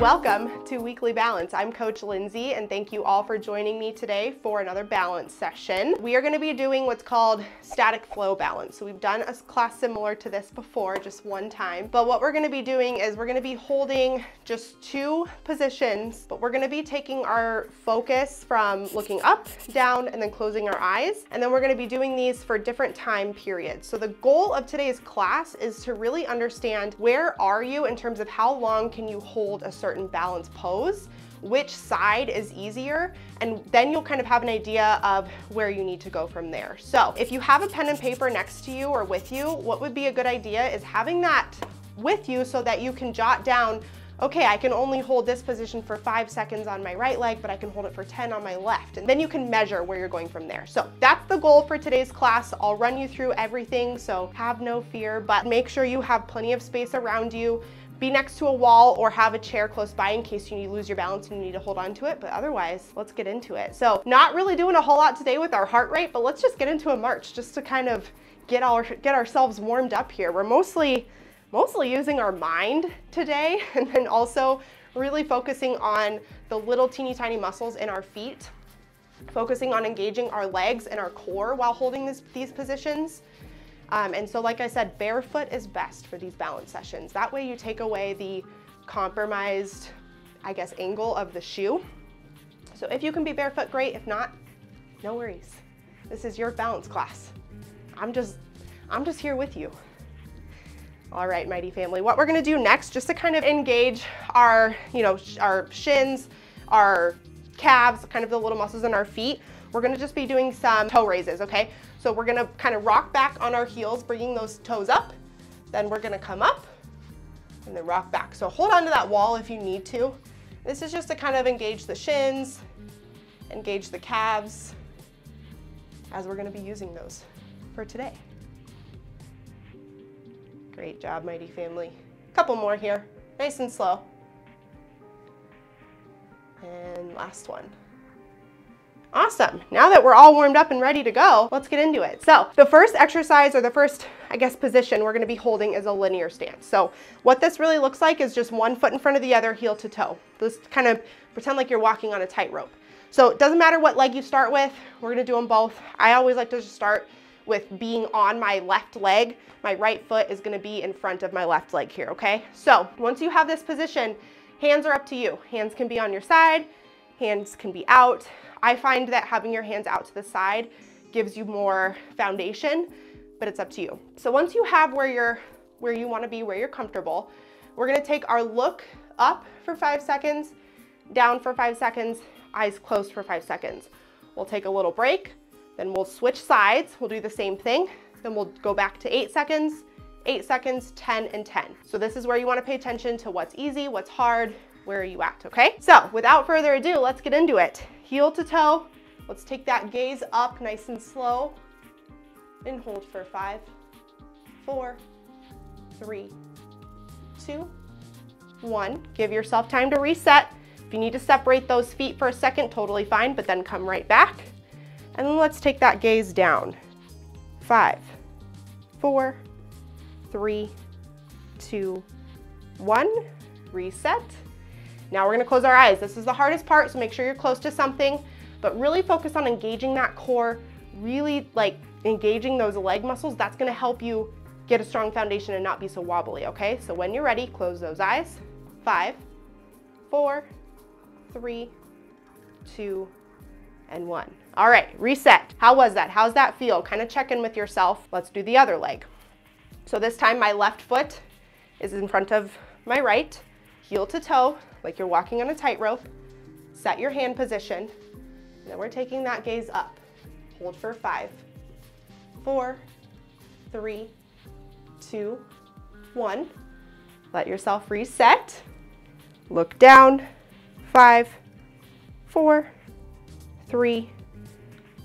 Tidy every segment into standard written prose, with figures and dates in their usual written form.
Welcome to Weekly Balance. I'm Coach Lindsay, and thank you all for joining me today for another balance session. We are going to be doing what's called static flow balance. So we've done a class similar to this before, just one time. But what we're going to be doing is we're going to be holding just two positions, but we're going to be taking our focus from looking up, down, and then closing our eyes. And then we're going to be doing these for different time periods. So the goal of today's class is to really understand where are you in terms of how long can you hold a certain balance pose, which side is easier, and then you'll kind of have an idea of where you need to go from there. So if you have a pen and paper next to you or with you, what would be a good idea is having that with you so that you can jot down, okay, I can only hold this position for 5 seconds on my right leg, but I can hold it for 10 on my left. And then you can measure where you're going from there. So that's the goal for today's class. I'll run you through everything, so have no fear, but make sure you have plenty of space around you. Be next to a wall or have a chair close by in case you lose your balance and you need to hold on to it. But otherwise, let's get into it. So not really doing a whole lot today with our heart rate, but let's just get into a march just to kind of get ourselves warmed up here. We're mostly using our mind today, and then also really focusing on the little teeny tiny muscles in our feet, focusing on engaging our legs and our core while holding these positions. And so like I said, barefoot is best for these balance sessions. That way you take away the compromised, I guess, angle of the shoe. So if you can be barefoot, great. If not, no worries. This is your balance class. I'm just here with you. All right, mighty family. What we're gonna do next, just to kind of engage our, our shins, our calves, kind of the little muscles in our feet, we're gonna just be doing some toe raises, okay? So we're gonna kind of rock back on our heels, bringing those toes up. Then we're gonna come up and then rock back. So hold on to that wall if you need to. This is just to kind of engage the shins, engage the calves, as we're gonna be using those for today. Great job, mighty family. Couple more here, nice and slow. And last one. Awesome. Now that we're all warmed up and ready to go, let's get into it. So the first exercise, or the first, I guess, position we're going to be holding is a linear stance. So what this really looks like is just one foot in front of the other, heel to toe. Just kind of pretend like you're walking on a tightrope. So it doesn't matter what leg you start with. We're going to do them both. I always like to just start with being on my left leg. My right foot is going to be in front of my left leg here, okay? So once you have this position, hands are up to you. Hands can be on your side, hands can be out. I find that having your hands out to the side gives you more foundation, but it's up to you. So once you have where you want to be, where you're comfortable, we're going to take our look up for 5 seconds, down for 5 seconds, eyes closed for 5 seconds. We'll take a little break, then we'll switch sides. We'll do the same thing. Then we'll go back to 8 seconds, 8 seconds, 10, and 10. So this is where you want to pay attention to what's easy, what's hard, where are you at, okay? So without further ado, let's get into it. Heel to toe, let's take that gaze up nice and slow and hold for 5, 4, 3, 2, 1. Give yourself time to reset. If you need to separate those feet for a second, totally fine, but then come right back. And then let's take that gaze down. 5, 4, 3, 2, 1. Reset. Now we're gonna close our eyes. This is the hardest part, so make sure you're close to something, but really focus on engaging that core, really like engaging those leg muscles. That's gonna help you get a strong foundation and not be so wobbly, okay? So when you're ready, close those eyes. 5, 4, 3, 2, and 1. All right, reset. How was that? How's that feel? Kind of check in with yourself. Let's do the other leg. So this time my left foot is in front of my right, heel to toe, like you're walking on a tightrope. Set your hand position. And then we're taking that gaze up. Hold for 5, 4, 3, 2, 1. Let yourself reset. Look down. 5, 4, 3,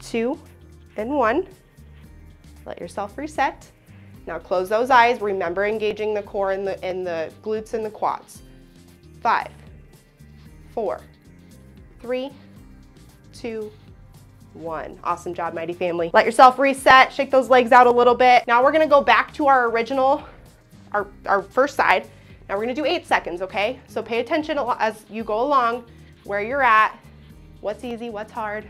2, and 1. Let yourself reset. Now close those eyes. Remember engaging the core and the glutes and the quads. 5, 4, 3, 2, 1. Awesome job, mighty family. Let yourself reset, shake those legs out a little bit. Now we're gonna go back to our original, our first side. Now we're gonna do 8 seconds, okay? So pay attention as you go along, where you're at, what's easy, what's hard,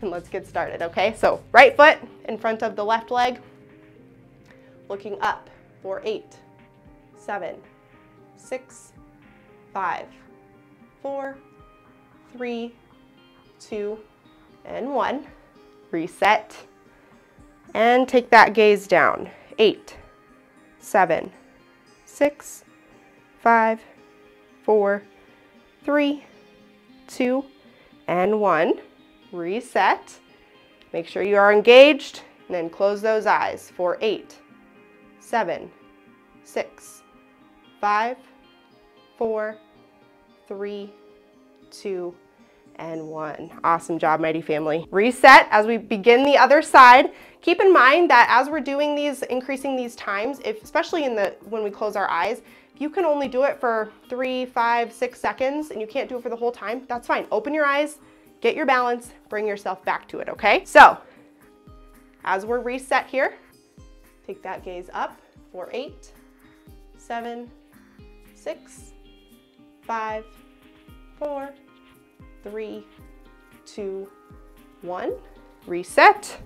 and let's get started, okay? So right foot in front of the left leg, looking up for 8, 7, 6, 5, 4, 3, 2, and 1. Reset. And take that gaze down. 8, 7, 6, 5, 4, 3, 2, and 1. Reset. Make sure you are engaged, and then close those eyes for 8, 7, 6, 5, 4, 3, 2, and 1. Awesome job, Mighty Family. Reset as we begin the other side. Keep in mind that as we're doing these, increasing these times, especially when we close our eyes, if you can only do it for 3, 5, 6 seconds and you can't do it for the whole time, that's fine. Open your eyes, get your balance, bring yourself back to it, okay? So, as we're reset here, take that gaze up for 8, 7, 6, 5, 4, 3, 2, 1. Reset.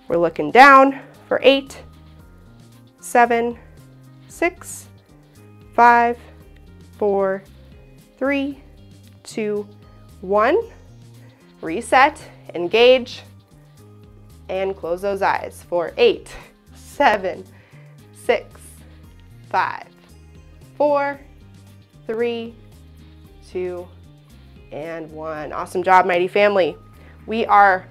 We're looking down for 8, 7, 6, 5, 4, 3, 2, 1. Reset, engage, and close those eyes for 8, 7, 6, 5, 4, 3, 2, and 1. Awesome job, Mighty Family. We are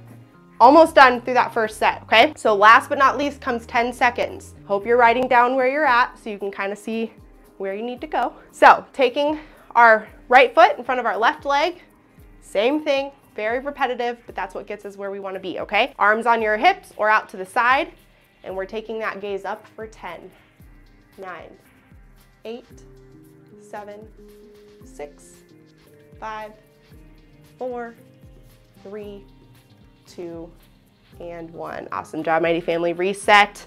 almost done through that first set, okay? So last but not least comes 10 seconds. Hope you're writing down where you're at so you can kind of see where you need to go. So taking our right foot in front of our left leg, same thing, very repetitive, but that's what gets us where we want to be, okay? Arms on your hips or out to the side, and we're taking that gaze up for 10, 9, 8, 7, 6, 5, 4, 3, 2, and 1. Awesome job, Mighty Family. Reset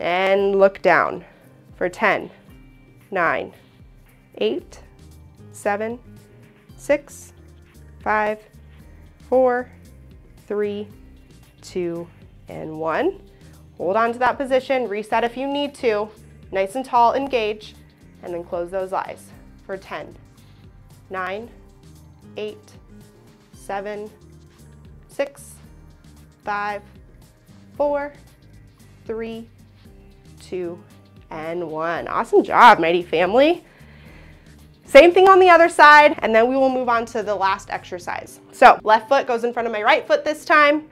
and look down for 10, 9, 8, 7, 6, 5, 4, 3, 2, and 1. Hold on to that position. Reset if you need to. Nice and tall, engage, and then close those eyes for 10, 9, 8, 7, 6, 5, 4, 3, 2, and 1. Awesome job, Mighty Family. Same thing on the other side, and then we will move on to the last exercise. So left foot goes in front of my right foot this time.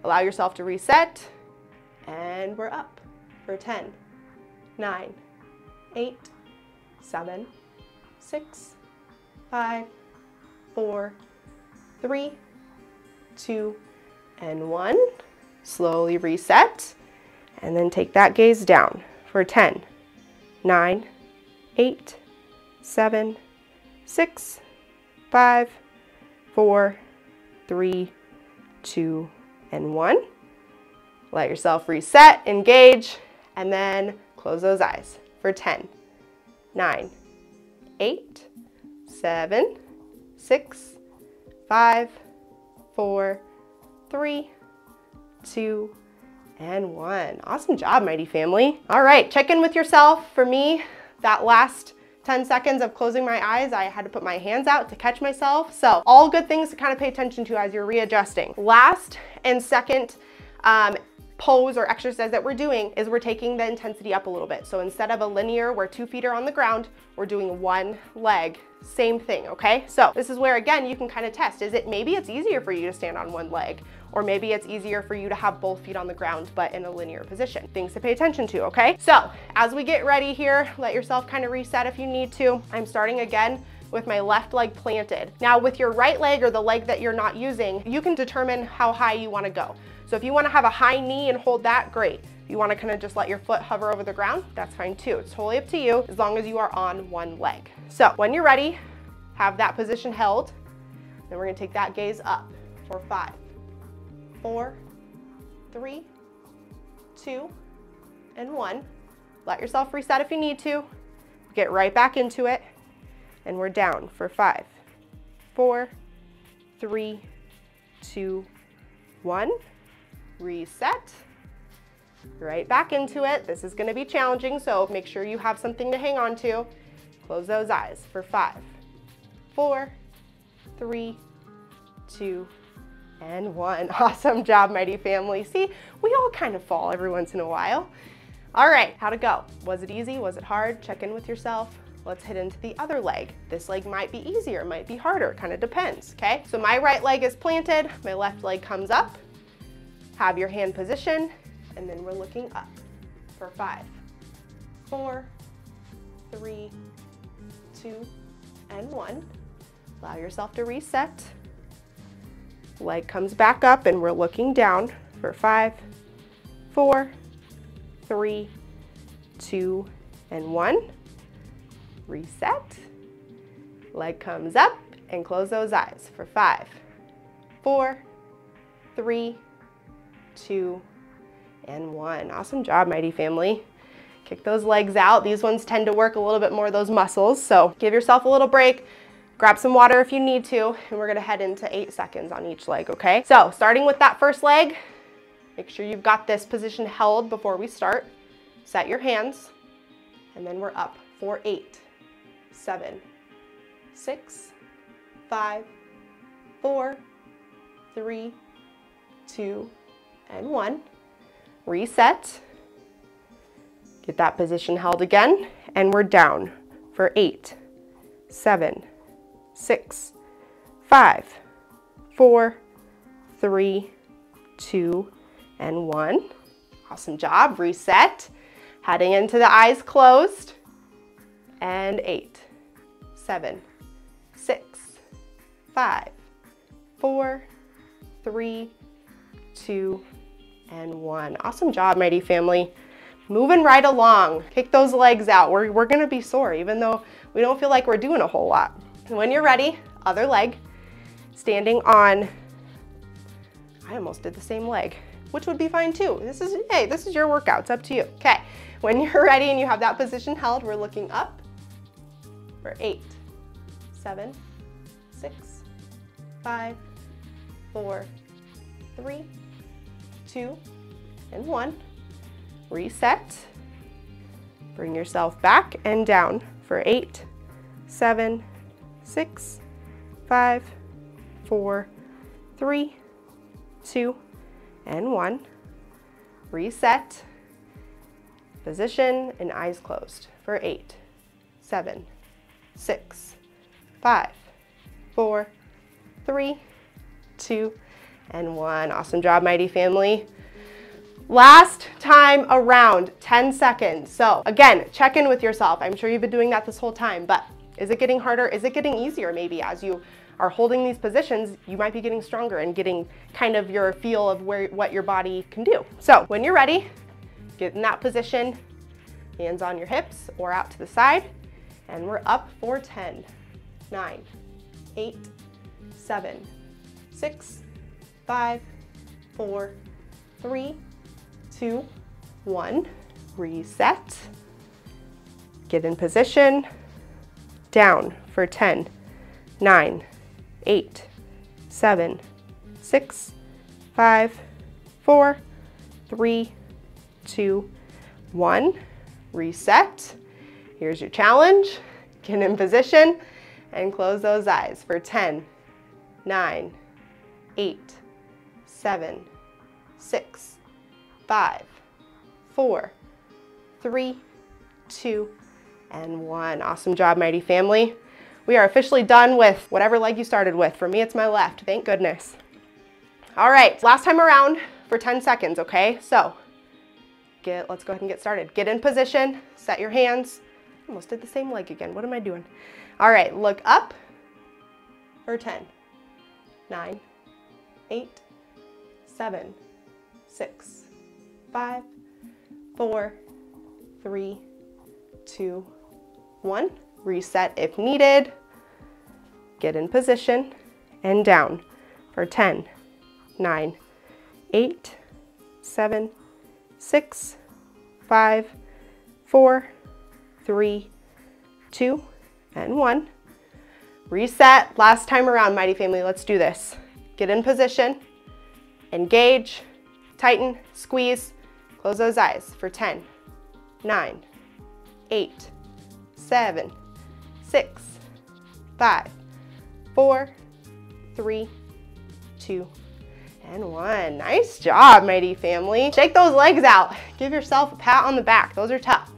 Allow yourself to reset, and we're up for 10, 9, 8, 7, 6, 5, 4, 3, 2, and 1. Slowly reset, and then take that gaze down for 10, 9, 8, 7, 6, 5, 4, 3, 2, and 1. Let yourself reset, engage, and then close those eyes for 10, 9, 8, 7, 6, 5, 4, 3, 2, and 1. Awesome job, Mighty Family. All right, check in with yourself. For me, that last 10 seconds of closing my eyes, I had to put my hands out to catch myself. So all good things to kind of pay attention to as you're readjusting. Last and second pose or exercise that we're doing is we're taking the intensity up a little bit. So instead of a linear where 2 feet are on the ground, we're doing one leg. Same thing, okay? So this is where, again, you can kind of test. Maybe it's easier for you to stand on one leg, or maybe it's easier for you to have both feet on the ground, but in a linear position. Things to pay attention to, okay? So as we get ready here, let yourself kind of reset if you need to. I'm starting again with my left leg planted. Now with your right leg or the leg that you're not using, you can determine how high you want to go. So if you want to have a high knee and hold that, great. If you want to kind of just let your foot hover over the ground, that's fine too. It's totally up to you as long as you are on one leg. So when you're ready, have that position held. Then we're going to take that gaze up for 5, 4, 3, 2, and 1. Let yourself reset if you need to. Get right back into it. And we're down for 5, 4, 3, 2, 1. Reset. Right back into it. This is going to be challenging, so make sure you have something to hang on to. Close those eyes for 5, 4, 3, 2, and 1. Awesome job, mighty family. See, we all kind of fall every once in a while. All right, how'd it go? Was it easy? Was it hard? Check in with yourself. Let's hit into the other leg. This leg might be easier, might be harder, kind of depends, okay? So my right leg is planted, my left leg comes up. Have your hand position, and then we're looking up for 5, 4, 3, 2, and 1. Allow yourself to reset. Leg comes back up and we're looking down for 5, 4, 3, 2, and 1. Reset. Leg comes up and close those eyes for 5, 4, 3, 2, and 1. Awesome job, mighty family. Kick those legs out. These ones tend to work a little bit more of those muscles, so give yourself a little break. Grab some water if you need to, and we're gonna head into 8 seconds on each leg, okay? So starting with that first leg, make sure you've got this position held before we start. Set your hands, and then we're up for 8, 7, 6, 5, 4, 3, 2, and 1. Reset. Get that position held again, and we're down for 8, 7, 6, 5, 4, 3, 2, and 1. Awesome job. Reset. Heading into the eyes closed. And 8, 7, 6, 5, 4, 3, 2, and 1. Awesome job, mighty family. Moving right along. Kick those legs out. We're gonna be sore, even though we don't feel like we're doing a whole lot. When you're ready, other leg, standing on, I almost did the same leg, which would be fine too. Hey, this is your workout, it's up to you. Okay, when you're ready and you have that position held, we're looking up for 8, 7, 6, 5, 4, 3, 2, and 1. Reset. Bring yourself back and down for 8, 7, 6, 5, 4, 3, 2, and 1. Reset. Position and eyes closed for 8, 7, 6, 5, 4, 3, 2, and 1. Awesome job, mighty family. Last time around, 10 seconds. So again, check in with yourself. I'm sure you've been doing that this whole time, but is it getting harder? Is it getting easier? Maybe as you are holding these positions, you might be getting stronger and getting kind of your feel of what your body can do. So when you're ready, get in that position, hands on your hips or out to the side, and we're up for 10, 9, 8, 7, 6, 5, 4, 3, 2, 1. Reset. Get in position. Down for 10, 9, 8, 7, 6, 5, 4, 3, 2, 1. Reset. Here's your challenge. Get in position and close those eyes for 10, 9, 8, 7, 6, 5, 4, 3, 2, and 1. Awesome job, mighty family. We are officially done with whatever leg you started with. For me, it's my left, thank goodness. All right, last time around for 10 seconds, okay? So let's go ahead and get started. Get in position, set your hands. Almost did the same leg again, what am I doing? All right, look up for 10, 9, 8, 7, 6, 5, 4, 3, 2, 1. Reset if needed. Get in position and down for 10, 9, 8, 7, 6, 5, 4, 3, 2, and 1. Reset. Last time around, Mighty Family. Let's do this. Get in position, engage, tighten, squeeze, close those eyes for 10, 9, 8, 7, 6, 5, 4, 3, 2, and 1. Nice job, Mighty Family. Shake those legs out. Give yourself a pat on the back. Those are tough.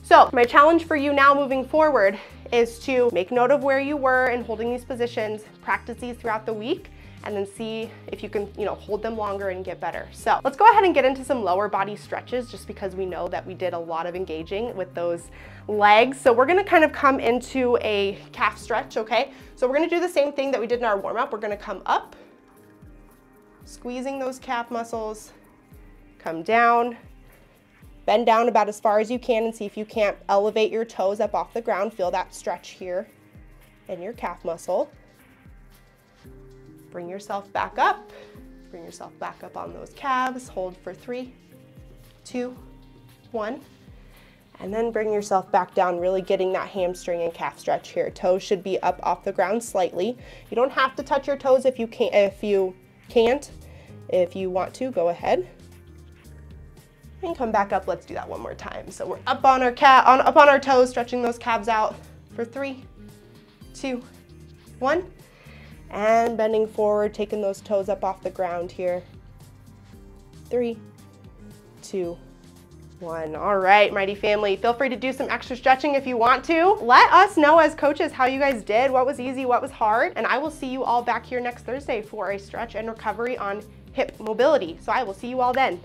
So my challenge for you now moving forward is to make note of where you were in holding these positions, practice these throughout the week, and then see if you can, hold them longer and get better. So let's go ahead and get into some lower body stretches, just because we know that we did a lot of engaging with those legs. So we're gonna kind of come into a calf stretch, okay? So we're gonna do the same thing that we did in our warm up. We're gonna come up, squeezing those calf muscles, come down, bend down about as far as you can and see if you can't elevate your toes up off the ground. Feel that stretch here in your calf muscle. Bring yourself back up. Bring yourself back up on those calves. Hold for 3, 2, 1. And then bring yourself back down, really getting that hamstring and calf stretch here. Toes should be up off the ground slightly. You don't have to touch your toes if you can't. If you want to, go ahead. And come back up. Let's do that one more time. So we're up on our toes, stretching those calves out for 3, 2, 1. And bending forward, taking those toes up off the ground here. 3, 2, 1. All right, Mighty Family, feel free to do some extra stretching if you want to. Let us know as coaches how you guys did, what was easy, what was hard, and I will see you all back here next Thursday for a stretch and recovery on hip mobility. So I will see you all then.